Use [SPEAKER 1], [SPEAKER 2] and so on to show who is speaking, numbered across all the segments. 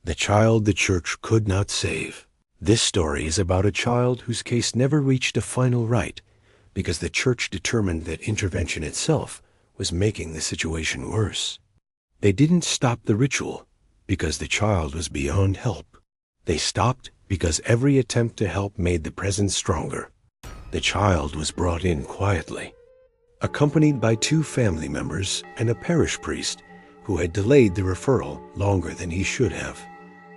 [SPEAKER 1] The child the church could not save. This story is about a child whose case never reached a final right because the church determined that intervention itself was making the situation worse. They didn't stop the ritual because the child was beyond help. They stopped because every attempt to help made the presence stronger. The child was brought in quietly, accompanied by 2 family members and a parish priest who had delayed the referral longer than he should have.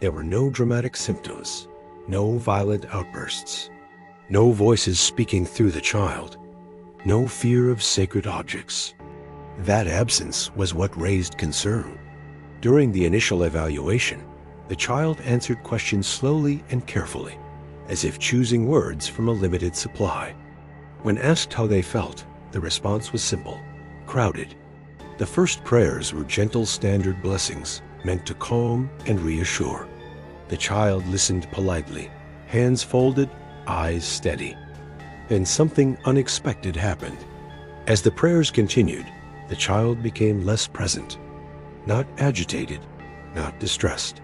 [SPEAKER 1] There were no dramatic symptoms, no violent outbursts, no voices speaking through the child, no fear of sacred objects. That absence was what raised concern. During the initial evaluation, the child answered questions slowly and carefully, as if choosing words from a limited supply. When asked how they felt, the response was simple, crowded. The first prayers were gentle standard blessings meant to calm and reassure. The child listened politely, hands folded, eyes steady. Then something unexpected happened. As the prayers continued, the child became less present, not agitated, not distressed,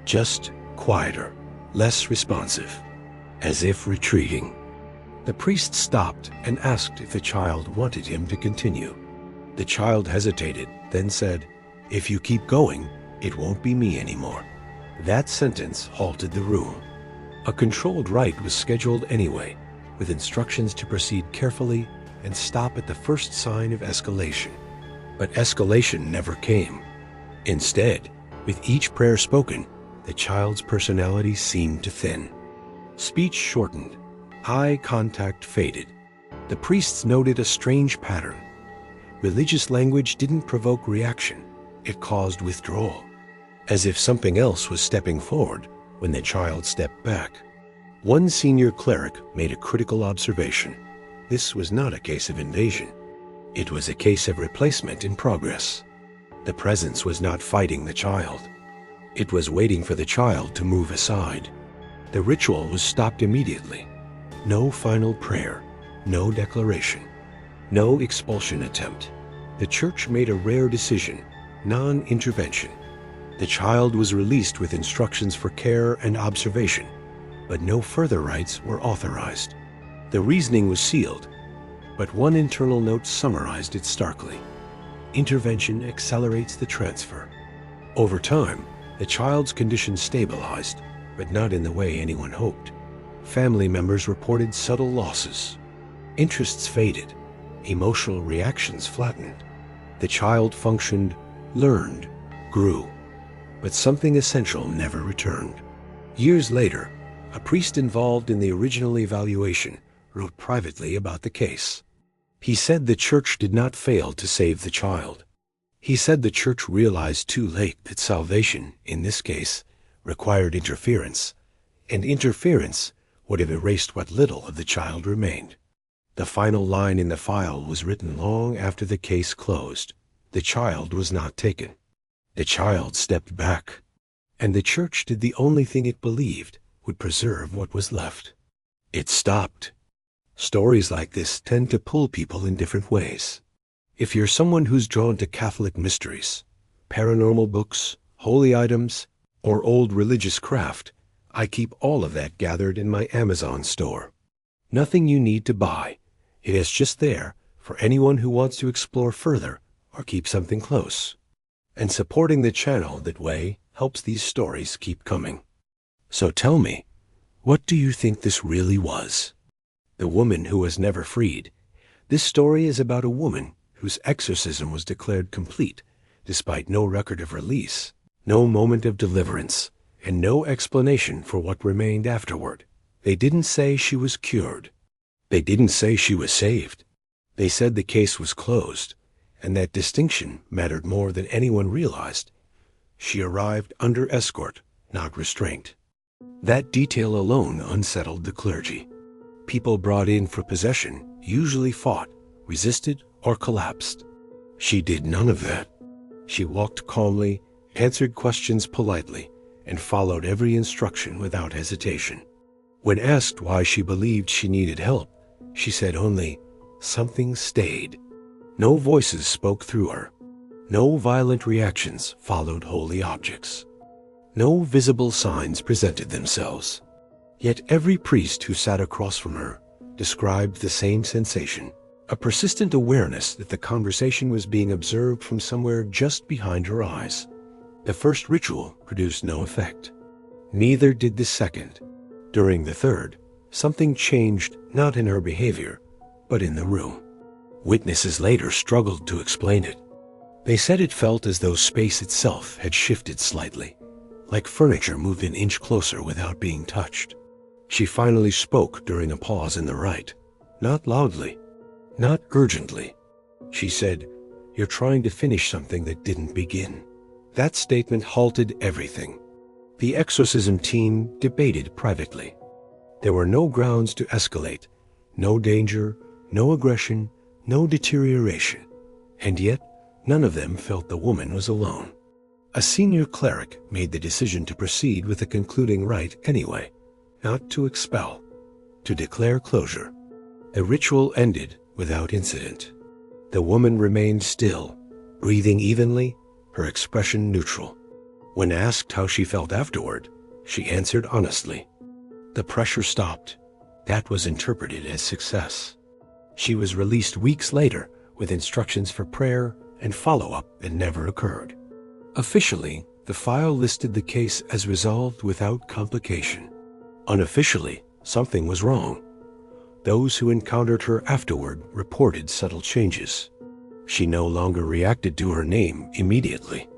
[SPEAKER 1] just quieter, less responsive, as if retreating. The priest stopped and asked if the child wanted him to continue. The child hesitated, then said, "If you keep going, it won't be me anymore." That sentence halted the room. A controlled rite was scheduled anyway, with instructions to proceed carefully and stop at the first sign of escalation. But escalation never came. Instead, with each prayer spoken, the child's personality seemed to thin. Speech shortened. Eye contact faded. The priests noted a strange pattern. Religious language didn't provoke reaction. It caused withdrawal, as if something else was stepping forward when the child stepped back. One senior cleric made a critical observation. This was not a case of invasion. It was a case of replacement in progress. The presence was not fighting the child. It was waiting for the child to move aside. The ritual was stopped immediately. No final prayer, no declaration, no expulsion attempt. The church made a rare decision, non-intervention. The child was released with instructions for care and observation, but no further rites were authorized. The reasoning was sealed, but one internal note summarized it starkly. Intervention accelerates the transfer. Over time, the child's condition stabilized, but not in the way anyone hoped. Family members reported subtle losses. Interests faded. Emotional reactions flattened. The child functioned, learned, grew. But something essential never returned. Years later, a priest involved in the original evaluation wrote privately about the case. He said the church did not fail to save the child. He said the church realized too late that salvation, in this case, required interference, and interference would have erased what little of the child remained. The final line in the file was written long after the case closed. The child was not taken. The child stepped back, and the church did the only thing it believed would preserve what was left. It stopped. Stories like this tend to pull people in different ways. If you're someone who's drawn to Catholic mysteries, paranormal books, holy items, or old religious craft, I keep all of that gathered in my Amazon store. Nothing you need to buy. It is just there for anyone who wants to explore further or keep something close. And supporting the channel that way helps these stories keep coming. So tell me, what do you think this really was? The woman who was never freed. This story is about a woman whose exorcism was declared complete, despite no record of release, no moment of deliverance, and no explanation for what remained afterward. They didn't say she was cured. They didn't say she was saved. They said the case was closed, and that distinction mattered more than anyone realized. She arrived under escort, not restraint. That detail alone unsettled the clergy. People brought in for possession usually fought, resisted, or collapsed. She did none of that. She walked calmly, answered questions politely, and followed every instruction without hesitation. When asked why she believed she needed help, she said only, "Something stayed." No voices spoke through her. No violent reactions followed holy objects. No visible signs presented themselves. Yet every priest who sat across from her described the same sensation, a persistent awareness that the conversation was being observed from somewhere just behind her eyes. The first ritual produced no effect. Neither did the second. During the third, something changed not in her behavior, but in the room. Witnesses later struggled to explain it. They said it felt as though space itself had shifted slightly, like furniture moved an inch closer without being touched. She finally spoke during a pause in the rite, not loudly, not urgently. She said, "You're trying to finish something that didn't begin." That statement halted everything. The exorcism team debated privately. There were no grounds to escalate, no danger, no aggression, no deterioration. And yet, none of them felt the woman was alone. A senior cleric made the decision to proceed with the concluding rite anyway, not to expel, to declare closure. The ritual ended without incident. The woman remained still, breathing evenly, her expression neutral. When asked how she felt afterward, she answered honestly. The pressure stopped. That was interpreted as success. She was released weeks later with instructions for prayer and follow-up that never occurred. Officially, the file listed the case as resolved without complication. Unofficially, something was wrong. Those who encountered her afterward reported subtle changes. She no longer reacted to her name immediately.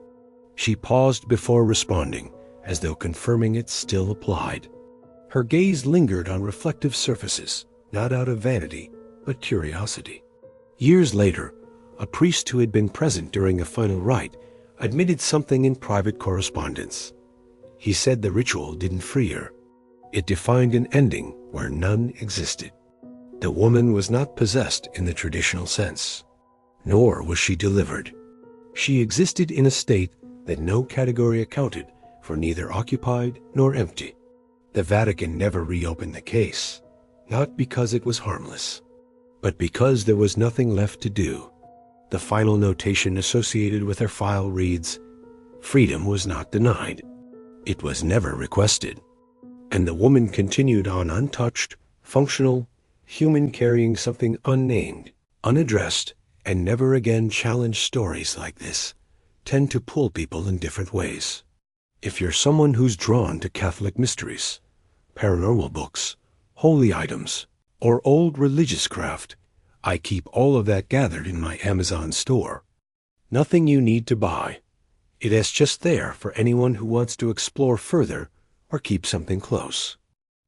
[SPEAKER 1] She paused before responding, as though confirming it still applied. Her gaze lingered on reflective surfaces, not out of vanity, but curiosity. Years later, a priest who had been present during the final rite admitted something in private correspondence. He said the ritual didn't free her. It defined an ending where none existed. The woman was not possessed in the traditional sense, nor was she delivered. She existed in a state that no category accounted for, neither occupied nor empty. The Vatican never reopened the case, not because it was harmless, but because there was nothing left to do. The final notation associated with her file reads, "Freedom was not denied. It was never requested." And the woman continued on untouched, functional, human, carrying something unnamed, unaddressed, and never again challenged. Stories like this tend to pull people in different ways. If you're someone who's drawn to Catholic mysteries, paranormal books, holy items, or old religious craft, I keep all of that gathered in my Amazon store. Nothing you need to buy. It is just there for anyone who wants to explore further or keep something close.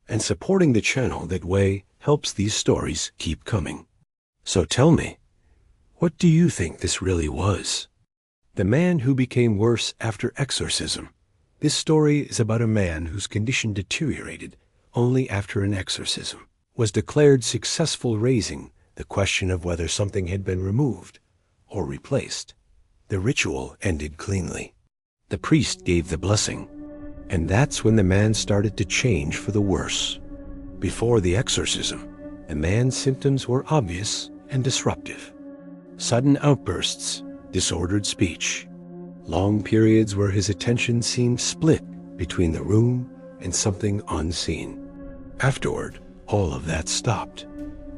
[SPEAKER 1] And supporting the channel that way helps these stories keep coming. So tell me, what do you think this really was? The man who became worse after exorcism. This story is about a man whose condition deteriorated only after an exorcism, was declared successful, raising the question of whether something had been removed or replaced. The ritual ended cleanly. The priest gave the blessing, and that's when the man started to change for the worse. Before the exorcism, the man's symptoms were obvious and disruptive. Sudden outbursts, disordered speech, long periods where his attention seemed split between the room and something unseen. Afterward, all of that stopped,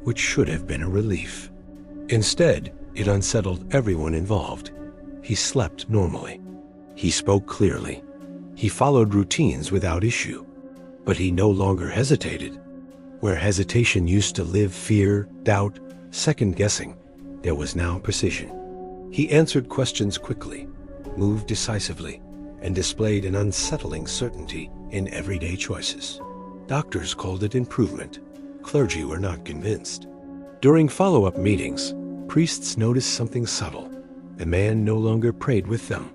[SPEAKER 1] which should have been a relief. Instead, it unsettled everyone involved. He slept normally. He spoke clearly. He followed routines without issue. But he no longer hesitated. Where hesitation used to live, fear, doubt, second-guessing, there was now precision. He answered questions quickly, moved decisively, and displayed an unsettling certainty in everyday choices. Doctors called it improvement. Clergy were not convinced. During follow-up meetings, priests noticed something subtle. The man no longer prayed with them.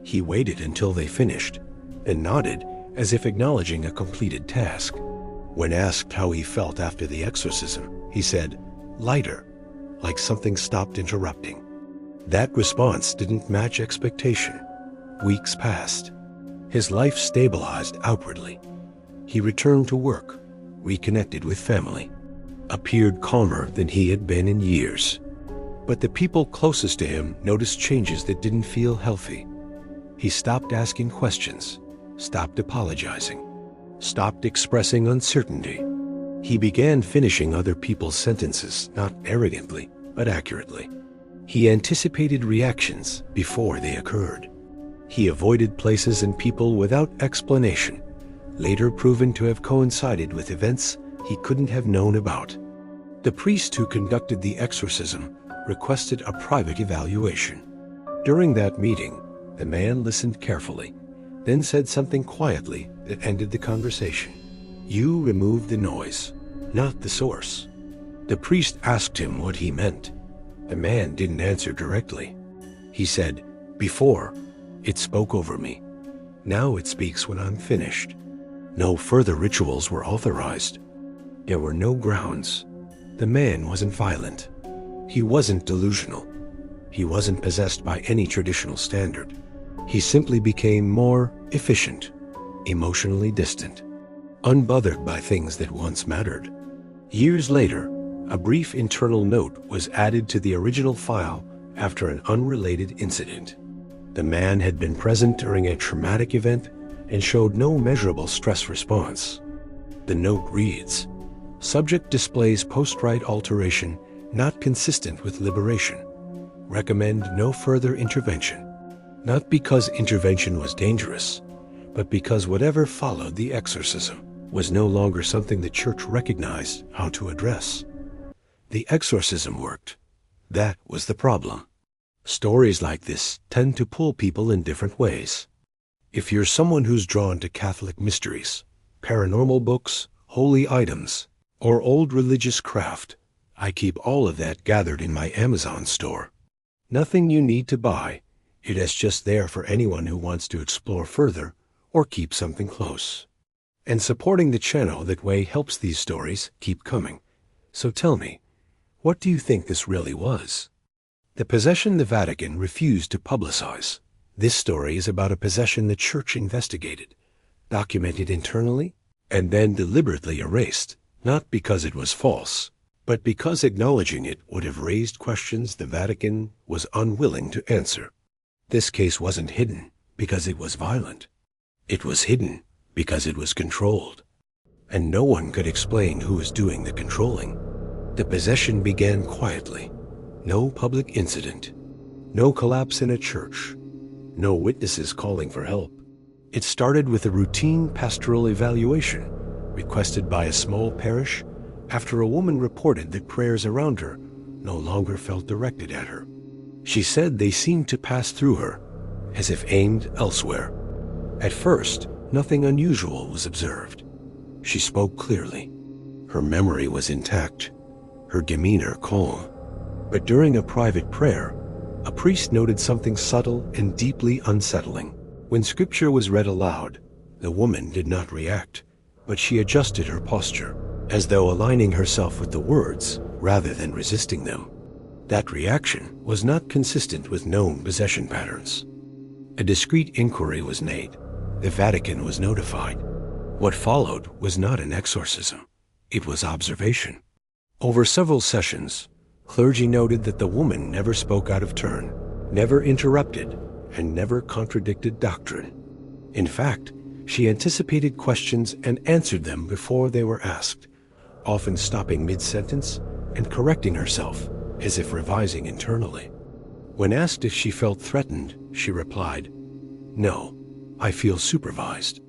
[SPEAKER 1] He waited until they finished, and nodded as if acknowledging a completed task. When asked how he felt after the exorcism, he said, "Lighter," like something stopped interrupting. That response didn't match expectation. Weeks passed. His life stabilized outwardly. He returned to work, reconnected with family, appeared calmer than he had been in years. But the people closest to him noticed changes that didn't feel healthy. He stopped asking questions, stopped apologizing, stopped expressing uncertainty. He began finishing other people's sentences, not arrogantly, but accurately. He anticipated reactions before they occurred. He avoided places and people without explanation, later proven to have coincided with events he couldn't have known about. The priest who conducted the exorcism requested a private evaluation. During that meeting, the man listened carefully, then said something quietly that ended the conversation. "You removed the noise, not the source." The priest asked him what he meant. The man didn't answer directly. He said, "Before, it spoke over me. Now it speaks when I'm finished." No further rituals were authorized. There were no grounds. The man wasn't violent. He wasn't delusional. He wasn't possessed by any traditional standard. He simply became more efficient, emotionally distant, unbothered by things that once mattered. Years later, a brief internal note was added to the original file after an unrelated incident. The man had been present during a traumatic event and showed no measurable stress response. The note reads, "Subject displays post-rite alteration not consistent with liberation. Recommend no further intervention." Not because intervention was dangerous, but because whatever followed the exorcism was no longer something the church recognized how to address. The exorcism worked. That was the problem. Stories like this tend to pull people in different ways. If you're someone who's drawn to Catholic mysteries, paranormal books, holy items, or old religious craft, I keep all of that gathered in my Amazon store. Nothing you need to buy. It is just there for anyone who wants to explore further or keep something close. And supporting the channel that way helps these stories keep coming. So tell me, what do you think this really was? The possession the Vatican refused to publicize. This story is about a possession the church investigated, documented internally, and then deliberately erased, not because it was false, but because acknowledging it would have raised questions the Vatican was unwilling to answer. This case wasn't hidden because it was violent. It was hidden because it was controlled. And no one could explain who was doing the controlling. The possession began quietly. No public incident. No collapse in a church. No witnesses calling for help. It started with a routine pastoral evaluation requested by a small parish after a woman reported that prayers around her no longer felt directed at her. She said they seemed to pass through her, as if aimed elsewhere. At first, nothing unusual was observed. She spoke clearly. Her memory was intact, her demeanor calm. But during a private prayer, a priest noted something subtle and deeply unsettling. When scripture was read aloud, the woman did not react, but she adjusted her posture, as though aligning herself with the words rather than resisting them. That reaction was not consistent with known possession patterns. A discreet inquiry was made. The Vatican was notified. What followed was not an exorcism. It was observation. Over several sessions, clergy noted that the woman never spoke out of turn, never interrupted, and never contradicted doctrine. In fact, she anticipated questions and answered them before they were asked, often stopping mid-sentence and correcting herself, as if revising internally. When asked if she felt threatened, she replied, "No, I feel supervised."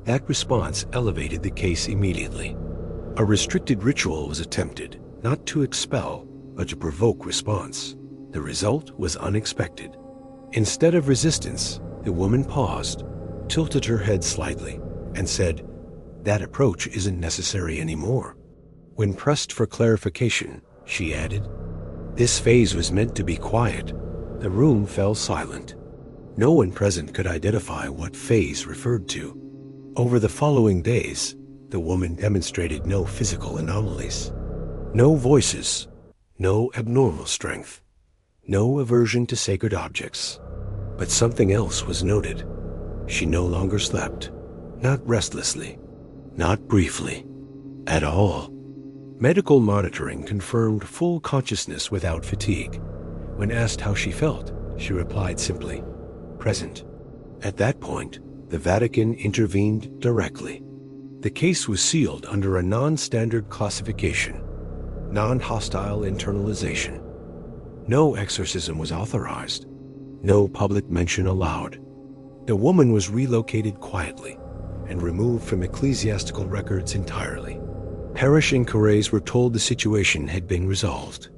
[SPEAKER 1] That response elevated the case immediately. A restricted ritual was attempted, not to expel, but to provoke response. The result was unexpected. Instead of resistance, the woman paused, tilted her head slightly, and said, "That approach isn't necessary anymore." When pressed for clarification, she added, "This phase was meant to be quiet." The room fell silent. No one present could identify what phase referred to. Over the following days, the woman demonstrated no physical anomalies, no voices, no abnormal strength, no aversion to sacred objects. But something else was noted. She no longer slept, not restlessly, not briefly, at all. Medical monitoring confirmed full consciousness without fatigue. When asked how she felt, she replied simply, "Present." At that point, the Vatican intervened directly. The case was sealed under a non-standard classification, non-hostile internalization. No exorcism was authorized, no public mention allowed. The woman was relocated quietly and removed from ecclesiastical records entirely. Parish inquiries were told the situation had been resolved.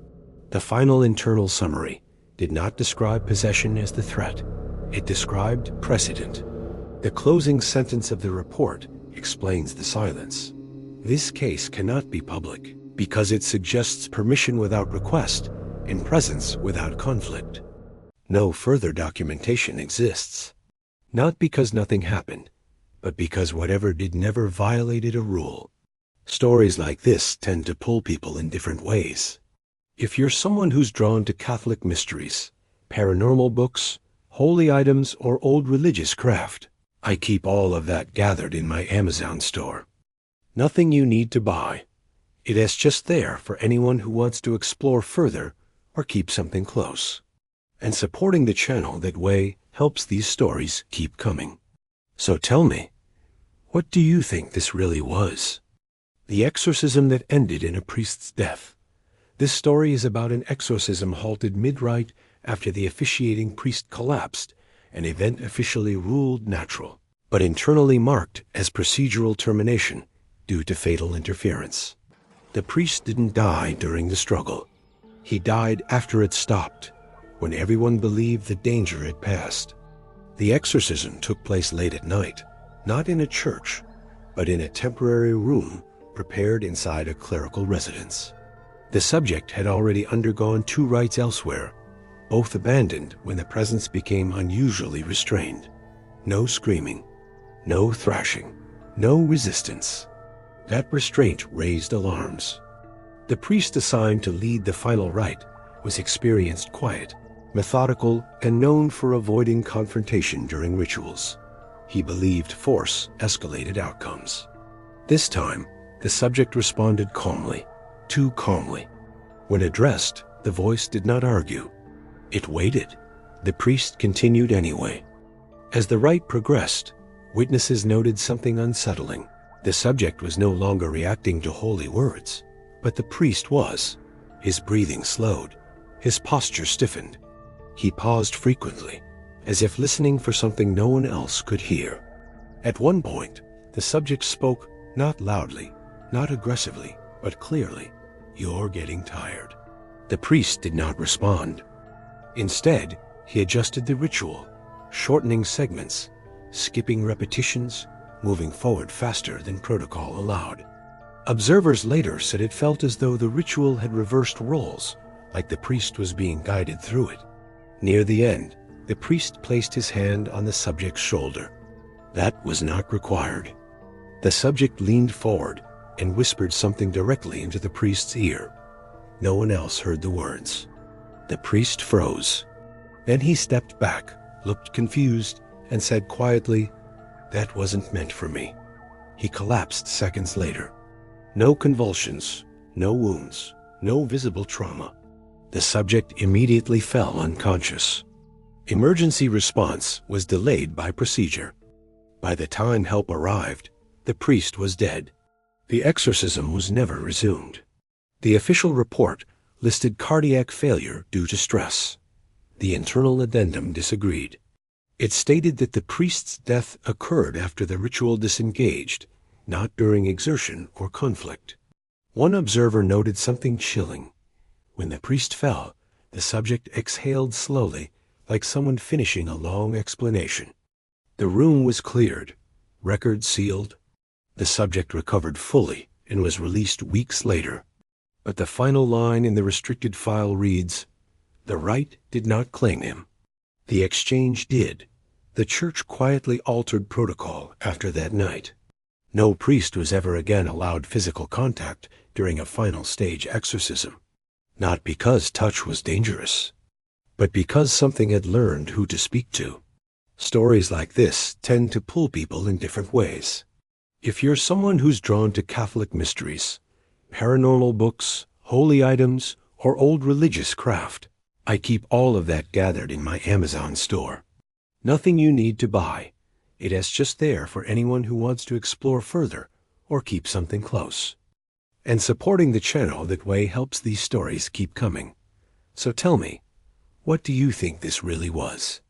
[SPEAKER 1] The final internal summary did not describe possession as the threat. It described precedent. The closing sentence of the report explains the silence. This case cannot be public because it suggests permission without request and presence without conflict. No further documentation exists. Not because nothing happened, but because whatever did never violated a rule. Stories like this tend to pull people in different ways. If you're someone who's drawn to Catholic mysteries, paranormal books, holy items, or old religious craft, I keep all of that gathered in my Amazon store. Nothing you need to buy. It is just there for anyone who wants to explore further or keep something close. And supporting the channel that way helps these stories keep coming. So tell me, what do you think this really was? The exorcism that ended in a priest's death. This story is about an exorcism halted mid-rite after the officiating priest collapsed, an event officially ruled natural, but internally marked as procedural termination due to fatal interference. The priest didn't die during the struggle. He died after it stopped, when everyone believed the danger had passed. The exorcism took place late at night, not in a church, but in a temporary room prepared inside a clerical residence. The subject had already undergone 2 rites elsewhere, both abandoned when the presence became unusually restrained. No screaming, no thrashing, no resistance. That restraint raised alarms. The priest assigned to lead the final rite was experienced quiet, methodical, and known for avoiding confrontation during rituals. He believed force escalated outcomes. This time, the subject responded calmly, too calmly. When addressed, the voice did not argue. It waited. The priest continued anyway. As the rite progressed, witnesses noted something unsettling. The subject was no longer reacting to holy words, but the priest was. His breathing slowed. His posture stiffened. He paused frequently, as if listening for something no one else could hear. At one point, the subject spoke, not loudly, not aggressively, but clearly. "You're getting tired." The priest did not respond. Instead, he adjusted the ritual, shortening segments, skipping repetitions, moving forward faster than protocol allowed. Observers later said it felt as though the ritual had reversed roles, like the priest was being guided through it. Near the end, the priest placed his hand on the subject's shoulder. That was not required. The subject leaned forward and whispered something directly into the priest's ear. No one else heard the words. The priest froze. Then he stepped back, looked confused, and said quietly, "That wasn't meant for me." He collapsed seconds later. No convulsions, no wounds, no visible trauma. The subject immediately fell unconscious. Emergency response was delayed by procedure. By the time help arrived, the priest was dead. The exorcism was never resumed. The official report listed cardiac failure due to stress. The internal addendum disagreed. It stated that the priest's death occurred after the ritual disengaged, not during exertion or conflict. One observer noted something chilling. When the priest fell, the subject exhaled slowly, like someone finishing a long explanation. The room was cleared, records sealed. The subject recovered fully and was released weeks later. But the final line in the restricted file reads, "The rite did not claim him. The exchange did." The church quietly altered protocol after that night. No priest was ever again allowed physical contact during a final stage exorcism. Not because touch was dangerous, but because something had learned who to speak to. Stories like this tend to pull people in different ways. If you're someone who's drawn to Catholic mysteries, paranormal books, holy items, or old religious craft, I keep all of that gathered in my Amazon store. Nothing you need to buy. It is just there for anyone who wants to explore further or keep something close. And supporting the channel that way helps these stories keep coming. So tell me, what do you think this really was?